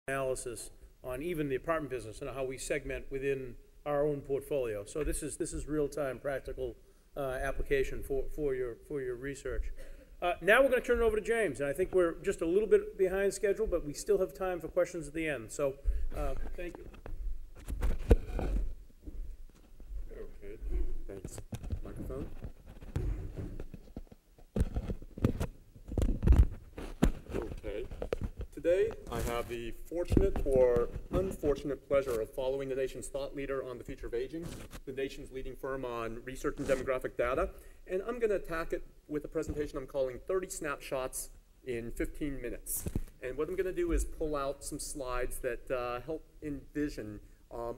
analysis on even the apartment business and how we segment within our own portfolio. So this is real-time practical application for your research. Now we're going to turn it over to James, and I think we're just a little bit behind schedule, but we still have time for questions at the end. So thank you. Okay, thanks. Microphone. Okay. Today, I have the fortunate or unfortunate pleasure of following the nation's thought leader on the future of aging, the nation's leading firm on research and demographic data, and I'm going to attack it with a presentation I'm calling 30 Snapshots in 15 Minutes. And what I'm going to do is pull out some slides that help envision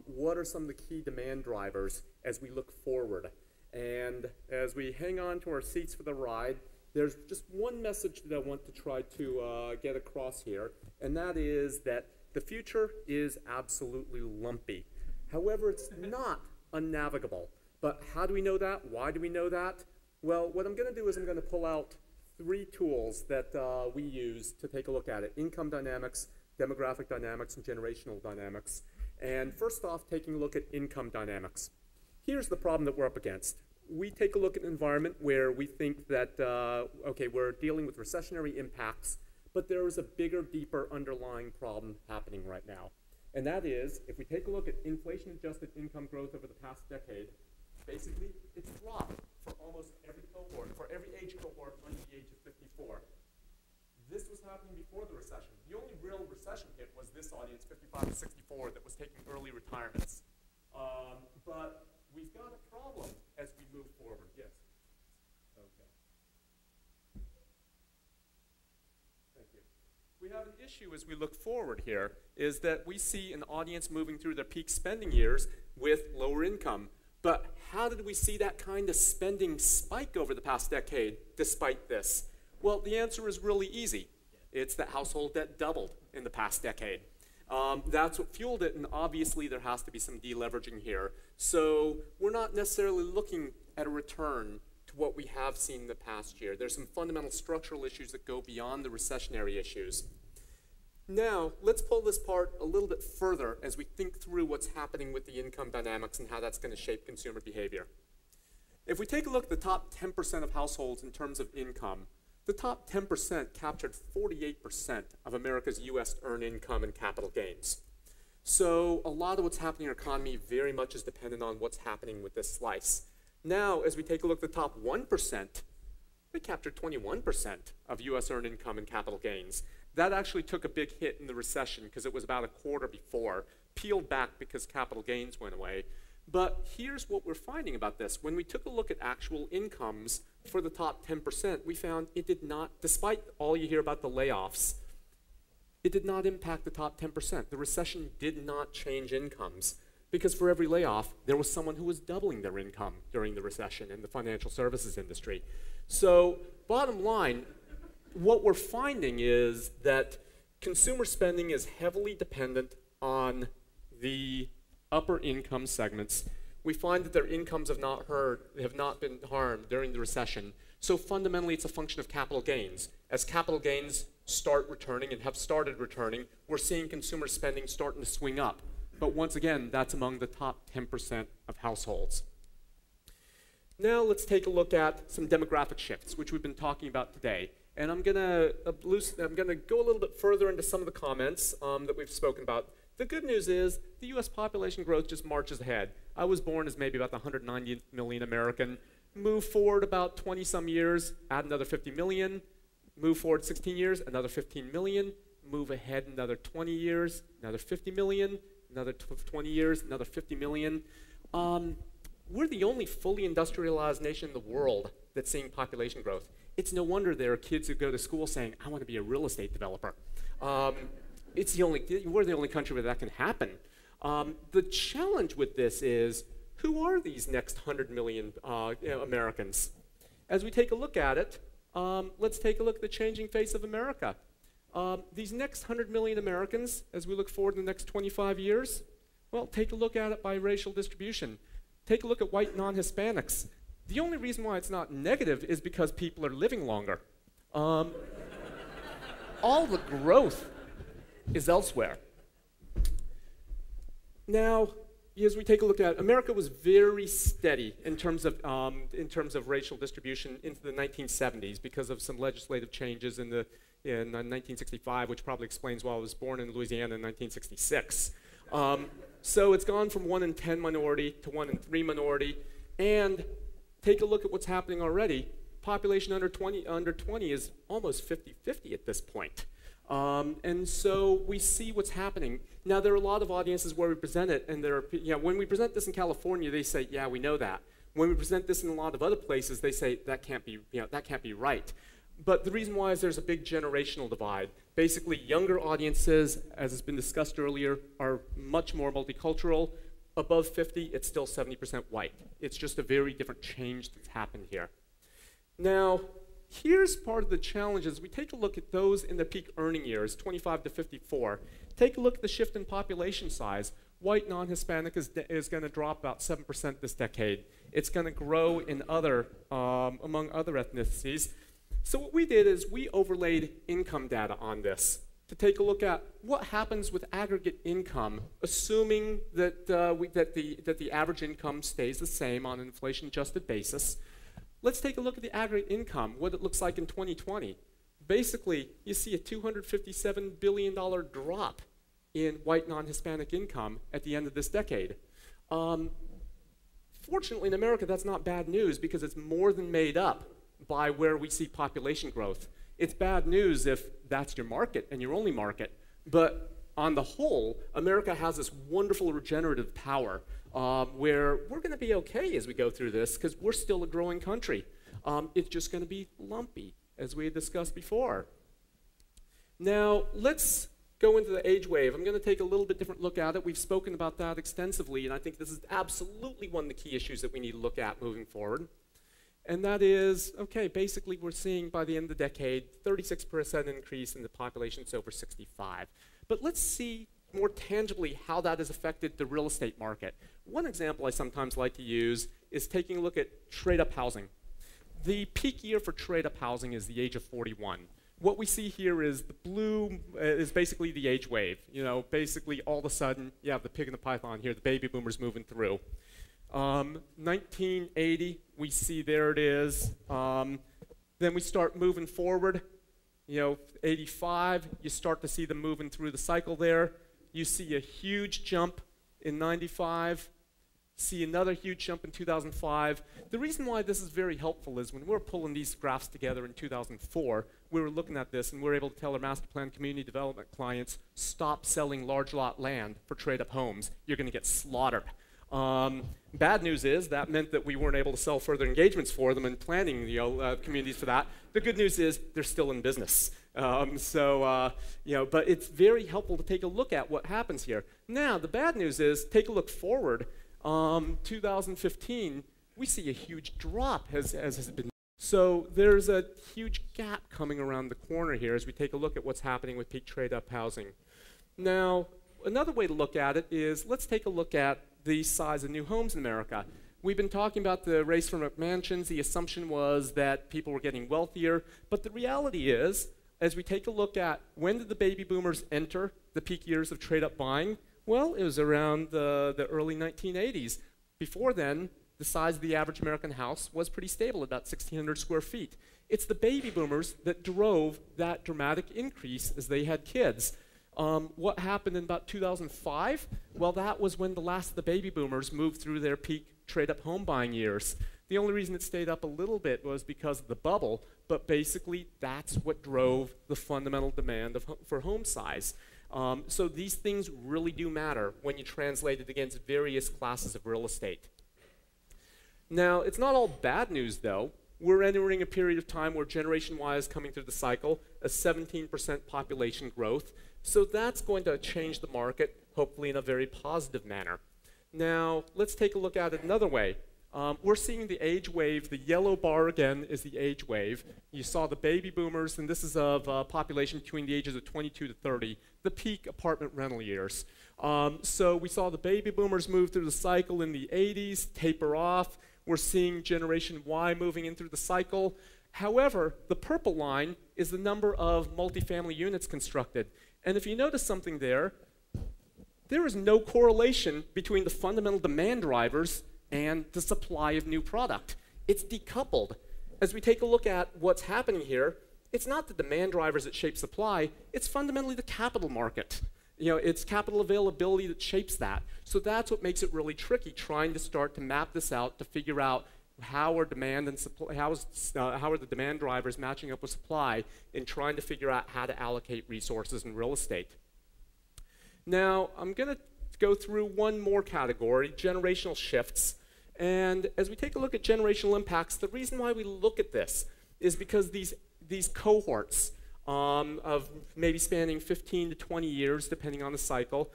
what are some of the key demand drivers as we look forward. And as we hang on to our seats for the ride, there's just one message that I want to try to get across here, and that is that the future is absolutely lumpy. However, it's not unnavigable. But how do we know that? Why do we know that? Well, what I'm going to do is I'm going to pull out 3 tools that we use to take a look at it: income dynamics, demographic dynamics, and generational dynamics. And first off, taking a look at income dynamics. Here's the problem that we're up against. We take a look at an environment where we think that, okay, we're dealing with recessionary impacts, but there is a bigger, deeper underlying problem happening right now. And that is, if we take a look at inflation-adjusted income growth over the past decade, basically, it's dropped for almost every cohort, for every age cohort under the age of 54. This was happening before the recession. The only real recession hit was this audience, 55 to 64, that was taking early retirements. But we've got a problem as we move forward. Yes? Okay. Thank you. We have an issue as we look forward here, is that we see an audience moving through their peak spending years with lower income. But how did we see that kind of spending spike over the past decade despite this? Well, the answer is really easy. It's that household debt doubled in the past decade. That's what fueled it, and obviously there has to be some deleveraging here. So we're not necessarily looking at a return to what we have seen in the past year. There's some fundamental structural issues that go beyond the recessionary issues. Now, let's pull this part a little bit further as we think through what's happening with the income dynamics and how that's going to shape consumer behavior. If we take a look at the top 10% of households in terms of income, the top 10% captured 48% of America's U.S. earned income and capital gains. So a lot of what's happening in our economy very much is dependent on what's happening with this slice. Now, as we take a look at the top 1%, they captured 21% of U.S. earned income and capital gains. That actually took a big hit in the recession because it was about a quarter before, peeled back because capital gains went away. But here's what we're finding about this. When we took a look at actual incomes for the top 10%, we found it did not, despite all you hear about the layoffs, it did not impact the top 10%. The recession did not change incomes because for every layoff, there was someone who was doubling their income during the recession in the financial services industry. So bottom line, what we're finding is that consumer spending is heavily dependent on the upper income segments. We find that their incomes have not been harmed during the recession. So fundamentally, it's a function of capital gains. As capital gains start returning and have started returning, we're seeing consumer spending starting to swing up. But once again, that's among the top 10% of households. Now let's take a look at some demographic shifts, which we've been talking about today. And I'm gonna go a little bit further into some of the comments that we've spoken about. The good news is the US population growth just marches ahead. I was born as maybe about the 190 million American. Move forward about 20 some years, add another 50 million. Move forward 16 years, another 15 million. Move ahead another 20 years, another 50 million. Another 20 years, another 50 million. We're the only fully industrialized nation in the world that's seeing population growth. It's no wonder there are kids who go to school saying, I want to be a real estate developer. We're the only country where that can happen. The challenge with this is, who are these next 100 million Americans? As we take a look at it, let's take a look at the changing face of America. These next 100 million Americans, as we look forward in the next 25 years, well, take a look at it by racial distribution. Take a look at white non-Hispanics. The only reason why it's not negative is because people are living longer. All the growth is elsewhere. Now, as we take a look at it, America was very steady in terms of racial distribution into the 1970s because of some legislative changes in 1965, which probably explains why I was born in Louisiana in 1966. So it's gone from 1 in 10 minority to 1 in 3 minority. And take a look at what's happening already. Population under 20 is almost 50-50 at this point. And so we see what's happening. Now, there are a lot of audiences where we present it, and when we present this in California, they say, yeah, we know that. When we present this in a lot of other places, they say, that can't be right. But the reason why is there's a big generational divide. Basically, younger audiences, as has been discussed earlier, are much more multicultural. Above 50, it's still 70% white. It's just a very different change that's happened here. Now, here's part of the challenge as we take a look at those in the peak earning years, 25 to 54. Take a look at the shift in population size. White non-Hispanic is going to drop about 7% this decade. It's going to grow in among other ethnicities. So what we did is we overlaid income data on this to take a look at what happens with aggregate income, assuming that the average income stays the same on an inflation-adjusted basis. Let's take a look at the aggregate income, what it looks like in 2020. Basically, you see a $257 billion drop in white non-Hispanic income at the end of this decade. Fortunately, in America, that's not bad news because it's more than made up by where we see population growth. It's bad news if that's your market and your only market. But on the whole, America has this wonderful regenerative power where we're going to be okay as we go through this because we're still a growing country. It's just going to be lumpy, as we had discussed before. Now, let's go into the age wave. I'm going to take a little bit different look at it. We've spoken about that extensively, and I think this is absolutely one of the key issues that we need to look at moving forward. And that is, okay, basically we're seeing by the end of the decade, 36% increase in the population that's over 65. But let's see more tangibly how that has affected the real estate market. One example I sometimes like to use is taking a look at trade-up housing. The peak year for trade-up housing is the age of 41. What we see here is the blue is basically the age wave. You know, basically all of a sudden, you have the pig and the python here, the baby boomers moving through. 1980, we see there it is. Then we start moving forward. You know, 85, you start to see them moving through the cycle there. You see a huge jump in 95. See another huge jump in 2005. The reason why this is very helpful is when we were pulling these graphs together in 2004, we were looking at this and we were able to tell our master plan community development clients, stop selling large lot land for trade-up homes. You're going to get slaughtered. Bad news is that meant that we weren't able to sell further engagements for them and planning communities for that. The good news is they're still in business. But it's very helpful to take a look at what happens here. Now, the bad news is take a look forward. 2015, we see a huge drop as has been. So there's a huge gap coming around the corner here as we take a look at what's happening with peak trade-up housing. Now, another way to look at it is let's take a look at the size of new homes in America. We've been talking about the race for McMansions. The assumption was that people were getting wealthier. But the reality is, as we take a look at when did the baby boomers enter the peak years of trade-up buying, well, it was around the early 1980s. Before then, the size of the average American house was pretty stable, about 1,600 square feet. It's the baby boomers that drove that dramatic increase as they had kids. What happened in about 2005? Well, that was when the last of the baby boomers moved through their peak trade-up home buying years. The only reason it stayed up a little bit was because of the bubble, but basically that's what drove the fundamental demand for home size. So these things really do matter when you translate it against various classes of real estate. Now, it's not all bad news, though. We're entering a period of time where Generation Y is coming through the cycle, a 17% population growth. So that's going to change the market, hopefully in a very positive manner. Now, let's take a look at it another way. We're seeing the age wave. The yellow bar, again, is the age wave. You saw the baby boomers, and this is of population between the ages of 22 to 30, the peak apartment rental years. So we saw the baby boomers move through the cycle in the 80s, taper off. We're seeing Generation Y moving in through the cycle. However, the purple line is the number of multifamily units constructed. And if you notice something there, there is no correlation between the fundamental demand drivers and the supply of new product. It's decoupled. As we take a look at what's happening here, it's not the demand drivers that shape supply, it's fundamentally the capital market. It's capital availability that shapes that. So that's what makes it really tricky, trying to start to map this out to figure out how are demand and supply, how are the demand drivers matching up with supply in trying to figure out how to allocate resources in real estate. Now, I'm going to go through one more category, generational shifts. And as we take a look at generational impacts, the reason why we look at this is because these cohorts of maybe spanning 15 to 20 years, depending on the cycle,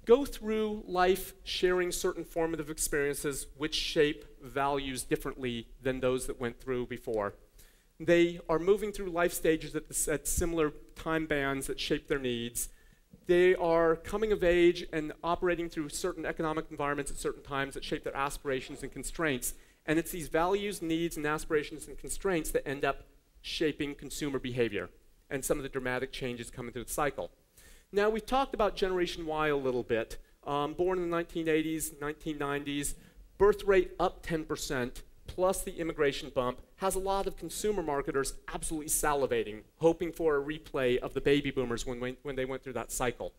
go through life sharing certain formative experiences which shape values differently than those that went through before. They are moving through life stages at similar time bands that shape their needs. They are coming of age and operating through certain economic environments at certain times that shape their aspirations and constraints. And it's these values, needs, and aspirations and constraints that end up shaping consumer behavior and some of the dramatic changes coming through the cycle. Now, we've talked about Generation Y a little bit. Born in the 1980s, 1990s, birth rate up 10%, plus the immigration bump, has a lot of consumer marketers absolutely salivating, hoping for a replay of the baby boomers when they went through that cycle.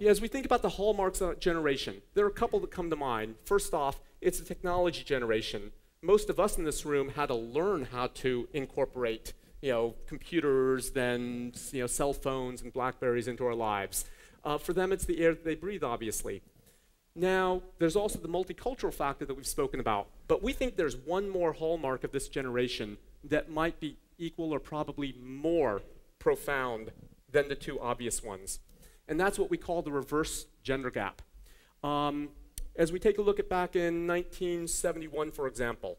As we think about the hallmarks of that generation, there are a couple that come to mind. First off, it's the technology generation. Most of us in this room had to learn how to incorporate computers, then cell phones and BlackBerries into our lives. For them, it's the air that they breathe, obviously. Now, there's also the multicultural factor that we've spoken about, but we think there's one more hallmark of this generation that might be equal or probably more profound than the two obvious ones. And that's what we call the reverse gender gap. As we take a look at back in 1971, for example,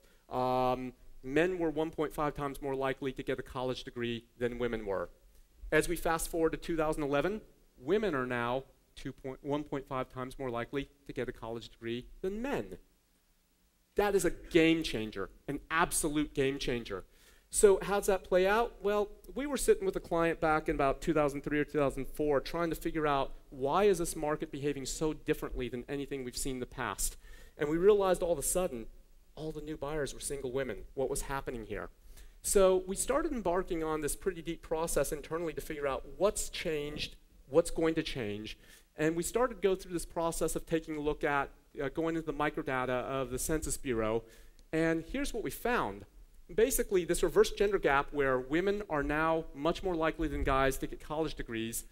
men were 1.5 times more likely to get a college degree than women were. As we fast forward to 2011, women are now 1.5 times more likely to get a college degree than men. That is a game changer, an absolute game changer. So how does that play out? Well, we were sitting with a client back in about 2003 or 2004 trying to figure out why is this market behaving so differently than anything we've seen in the past. And we realized all of a sudden, all the new buyers were single women. What was happening here? So we started embarking on this pretty deep process internally to figure out what's changed, what's going to change. And we started to go through this process of taking a look at going into the microdata of the Census Bureau. And here's what we found. Basically, this reverse gender gap where women are now much more likely than guys to get college degrees.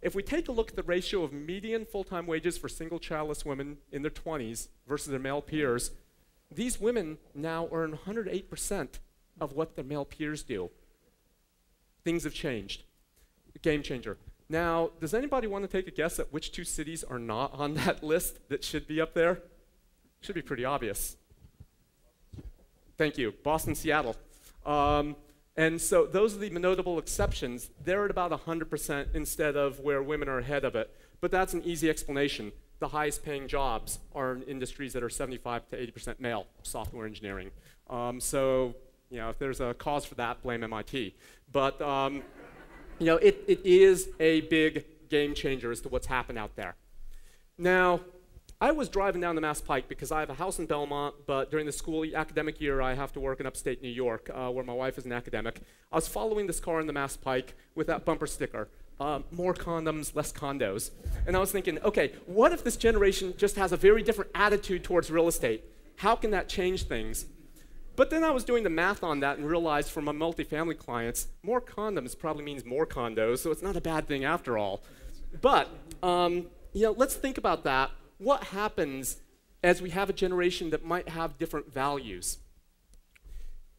If we take a look at the ratio of median full-time wages for single childless women in their 20s versus their male peers, these women now earn 108% of what their male peers do. Things have changed. Game changer. Now, does anybody want to take a guess at which two cities are not on that list that should be up there? Should be pretty obvious. Thank you. Boston, Seattle. And so those are the notable exceptions. They're at about 100% instead of where women are ahead of it. But that's an easy explanation. The highest paying jobs are in industries that are 75 to 80% male, software engineering. So if there's a cause for that, blame MIT. But it is a big game changer as to what's happened out there. Now, I was driving down the Mass Pike because I have a house in Belmont, but during the school academic year, I have to work in upstate New York, where my wife is an academic. I was following this car in the Mass Pike with that bumper sticker, more condoms, less condos. And I was thinking, okay, what if this generation just has a very different attitude towards real estate? How can that change things? But then I was doing the math on that and realized for my multifamily clients, more condoms probably means more condos, so it's not a bad thing after all. But let's think about that. What happens as we have a generation that might have different values?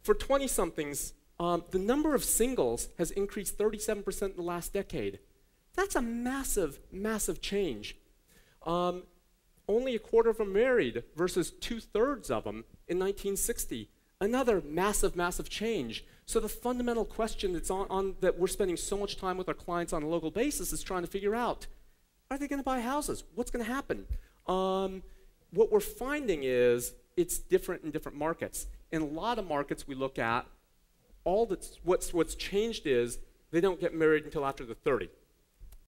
For 20-somethings, the number of singles has increased 37% in the last decade. That's a massive, massive change. Only a quarter of them married versus 2/3 of them in 1960. Another massive, massive change. So the fundamental question that's that we're spending so much time with our clients on a local basis is trying to figure out, are they going to buy houses? What's going to happen? What we're finding is it's different in different markets. In a lot of markets we look at, what's changed is they don't get married until after they're 30.